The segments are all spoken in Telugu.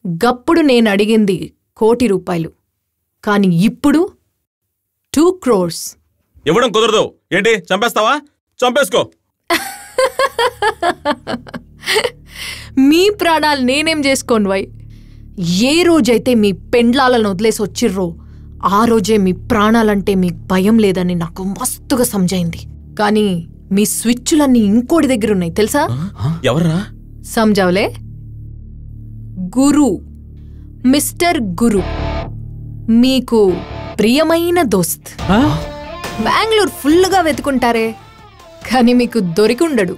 గప్పుడు నేను అడిగింది 1 కోటి రూపాయలు, కానీ ఇప్పుడు 2 crores. ఇవ్వడం కుదరదు. ఏంటి చంపేస్తావా? చంపేసుకో. మీ ప్రాణాలు నేనేం చేసుకోను వై. ఏ రోజైతే మీ పెండ్లాలను వదిలేసి వచ్చిర్రో ఆ రోజే మీ ప్రాణాలంటే మీకు భయం లేదని నాకు మస్తుగా సమజైంది. కానీ మీ స్విచ్లన్నీ ఇంకోటి దగ్గరున్నాయి తెలుసా? ఎవర్రా? సమజావలే? గురు, మిస్టర్ గురు, మీకు ప్రియమైన దోస్త్. బెంగళూరు ఫుల్గా వెతుకుంటారే, కానీ మీకు దొరికుండడు.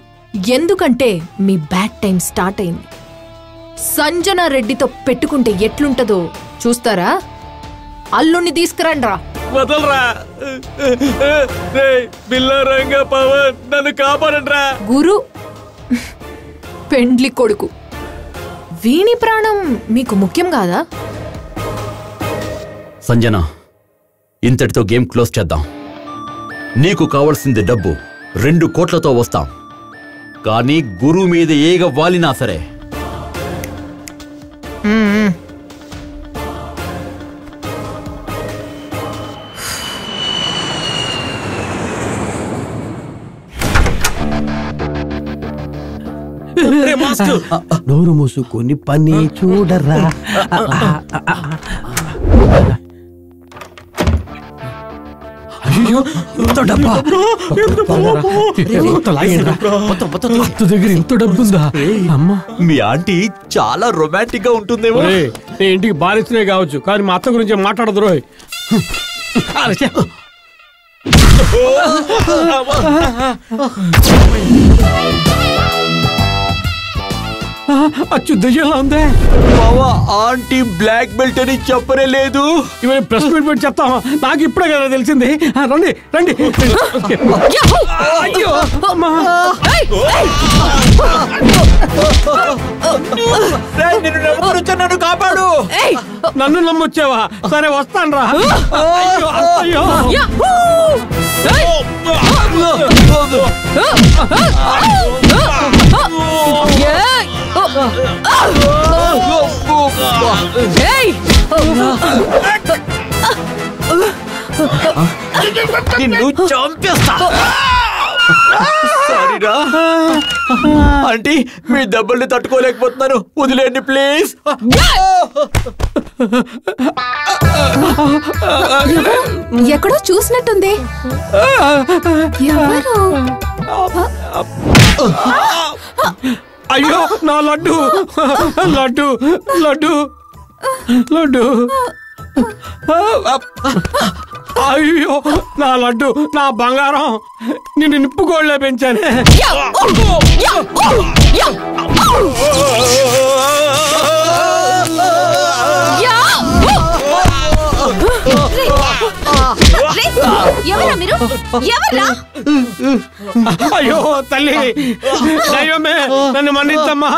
ఎందుకంటే మీ బ్యాడ్ టైం స్టార్ట్ అయింది. సంజన రెడ్డితో పెట్టుకుంటే ఎట్లుంటదో చూస్తారా? అల్లుని తీసుకురండ్రా. వదలరా. బిల్లారంగా పవన్ నన్ను కాపాడండ్రా. గురు పెండ్లి కొడుకు, వీణి ప్రాణం మీకు ముఖ్యం కాదా? సంజన, ఇంతటితో గేమ్ క్లోజ్ చేద్దాం. నీకు కావాల్సింది డబ్బు 2 కోట్లతో వస్తాం. కానీ గురు మీద ఏగ వాలినా సరే నోరు మూసుకొని పని చూడరా. దగ్గర ఇంత డబ్బుందా? అమ్మా, మీ ఆంటీ చాలా రొమాంటిక్ గా ఉంటుందేమో. నీ ఇంటికి బాలిస్తూనే కావచ్చు, కానీ మా అత్త గురించి మాట్లాడదు రోయ్. అచ్చు దయ్యంలా ఉందే. బావా, ఆంటీ బ్లాక్ బెల్ట్ అని చెప్పనే లేదు. ఇవన్నీ ప్రెస్ మీట్ పెట్టి చెప్తావా? నాకు ఇప్పుడే కదా తెలిసింది. రండి రండి. అయ్యో అమ్మా. నన్ను కాపాడు. నన్ను నమ్మొచ్చావా? సరే వస్తాను రా. అయ్యో నిన్ను చంపేస్తా. సారీరా ఆంటీ, మీ దెబ్బల్ని తట్టుకోలేకపోతున్నాను, వదిలేండి ప్లీజ్. ఎక్కడో చూసినట్టుంది. ఎవరు? అయ్యో నా లడ్డు లడ్డు లడ్డు లడ్డు. అయ్యో నా లడ్డు, నా బంగారం, నిన్ను నిప్పుకోళ్లే పెంచానే. అయ్యో తల్లి, దైవమే నన్ను మన్నించమ్మా.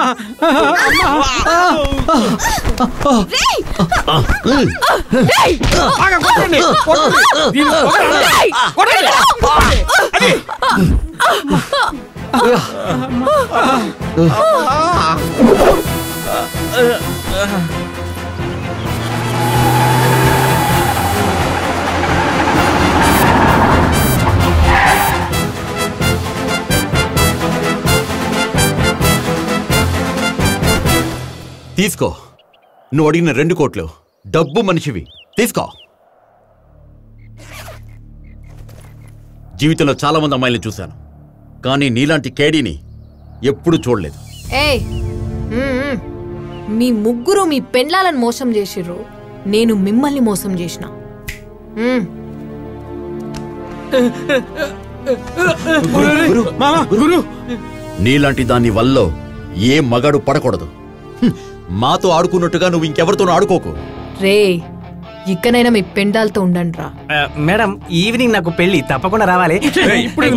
తీసుకో, నువ్వు అడిగిన 2 కోట్లు. డబ్బు మనిషివి, తీసుకో. జీవితంలో చాలా మంది అమ్మాయిలు చూశాను, కానీ నీలాంటి కేడీని ఎప్పుడు చూడలేదు. ఏయ్, మీ ముగ్గురు మీ పెండ్లాలను మోసం చేసిర్రు, నేను మిమ్మల్ని మోసం చేసిన. నీలాంటి దాని వల్ల ఏ మగాడు పడకూడదు. మాతో ఆడుకున్నట్టుగా నువ్వు ఇంకెవరితోనూ ఆడుకోకు. రే, ఇక్కడైనా మీ పెండాలతో ఉండండి రా. మేడం, ఈవినింగ్ నాకు పెళ్లి, తప్పకుండా రావాలి. ఇప్పుడు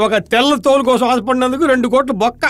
ఒక తెల్ల తోలు కోసం ఆశపడినందుకు 2 కోట్లు బొక్క.